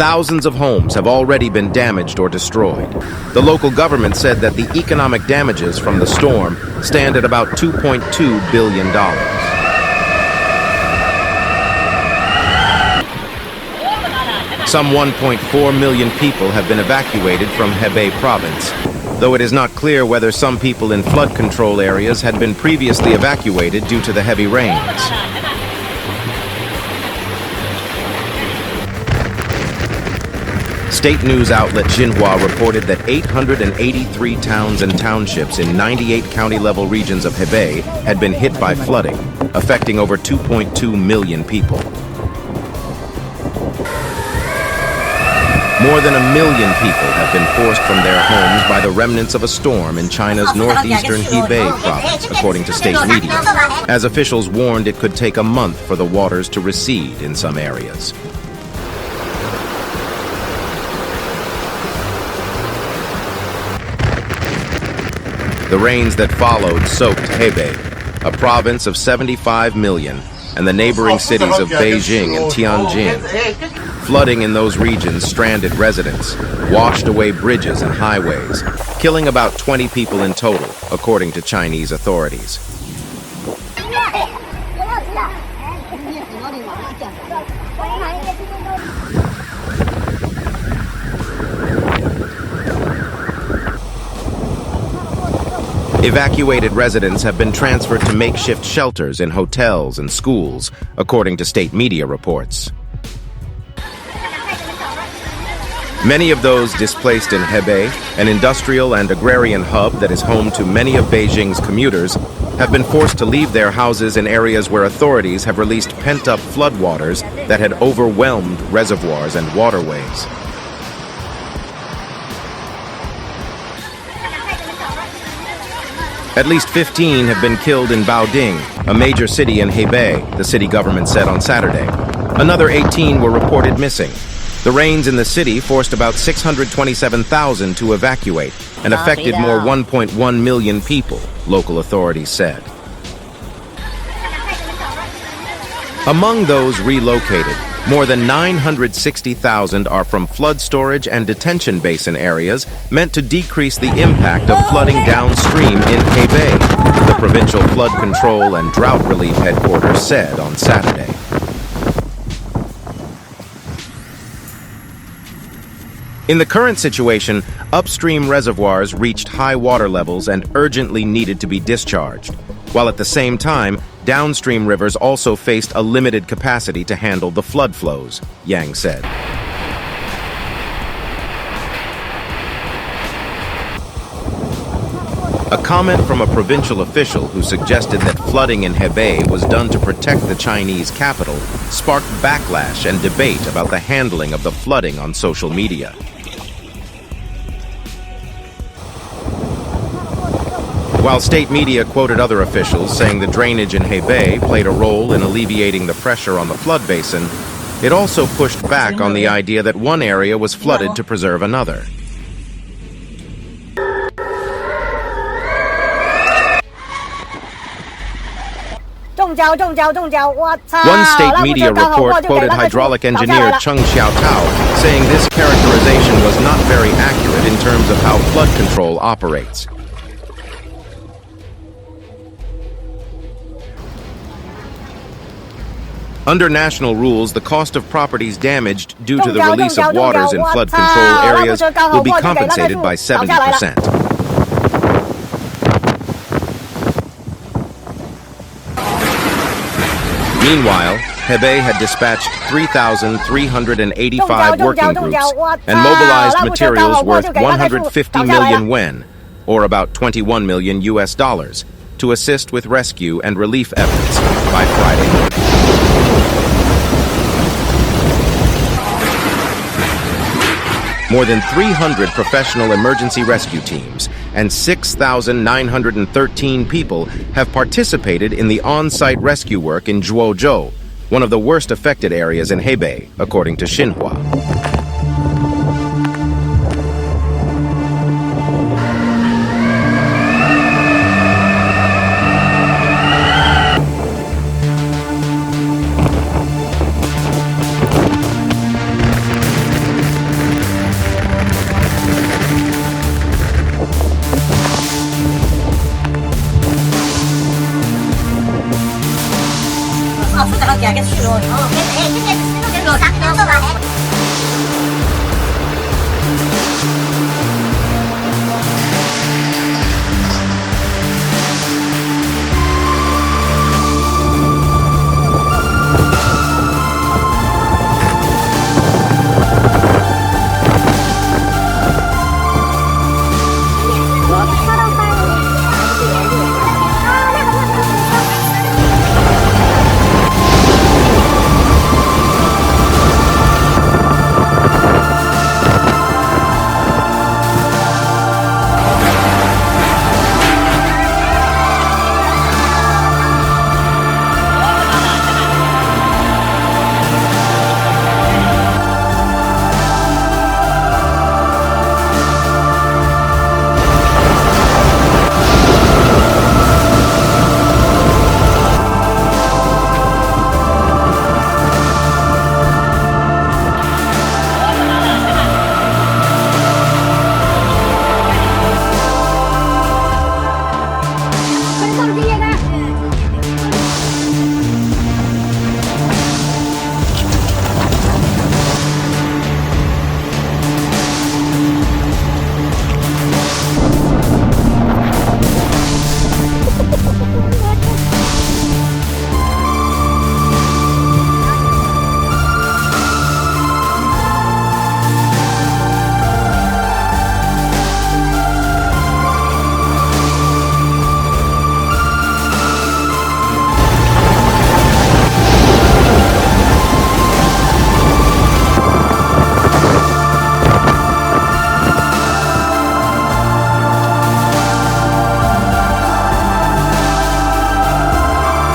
Thousands of homes have already been damaged or destroyed. The local government said that the economic damages from the storm stand at about $2.2 billion. Some 1.4 million people have been evacuated from Hebei province, though it is not clear whether some people in flood control areas had been previously evacuated due to the heavy rains. State news outlet Xinhua reported that 883 towns and townships in 98 county-level regions of Hebei had been hit by flooding, affecting over 2.2 million people. More than 1 million people have been forced from their homes by the remnants of a storm in China's northeastern Hebei province, according to state media, as officials warned it could take a month for the waters to recede in some areas. The rains that followed soaked Hebei, a province of 75 million, and the neighboring cities of Beijing and Tianjin. Flooding in those regions stranded residents, washed away bridges and highways, killing about 20 people in total, according to Chinese authorities. Evacuated residents have been transferred to makeshift shelters in hotels and schools, according to state media reports. Many of those displaced in Hebei, an industrial and agrarian hub that is home to many of Beijing's commuters, have been forced to leave their houses in areas where authorities have released pent-up floodwaters that had overwhelmed reservoirs and waterways. At least 15 have been killed in Baoding, a major city in Hebei, the city government said on Saturday. Another 18 were reported missing. The rains in the city forced about 627,000 to evacuate and affected more 1.1 million people, local authorities said. Among those relocated, more than 960,000 are from flood storage and detention basin areas meant to decrease the impact of flooding downstream in Hebei, the provincial flood control and drought relief headquarters said on Saturday. In the current situation, upstream reservoirs reached high water levels and urgently needed to be discharged, while at the same time, downstream rivers also faced a limited capacity to handle the flood flows, Yang said. A comment from a provincial official who suggested that flooding in Hebei was done to protect the Chinese capital sparked backlash and debate about the handling of the flooding on social media. While state media quoted other officials saying the drainage in Hebei played a role in alleviating the pressure on the flood basin, it also pushed back on the idea that one area was flooded to preserve another. One state media report quoted hydraulic engineer Cheng Xiaotao saying this characterization was not very accurate in terms of how flood control operates. Under national rules, the cost of properties damaged due to the release of waters in flood control areas will be compensated by 70%. Meanwhile, Hebei had dispatched 3,385 working groups and mobilized materials worth 150 million yuan, or about 21 million US dollars, to assist with rescue and relief efforts by Friday. More than 300 professional emergency rescue teams and 6,913 people have participated in the on-site rescue work in Zhuozhou, one of the worst affected areas in Hebei, according to Xinhua. Oh,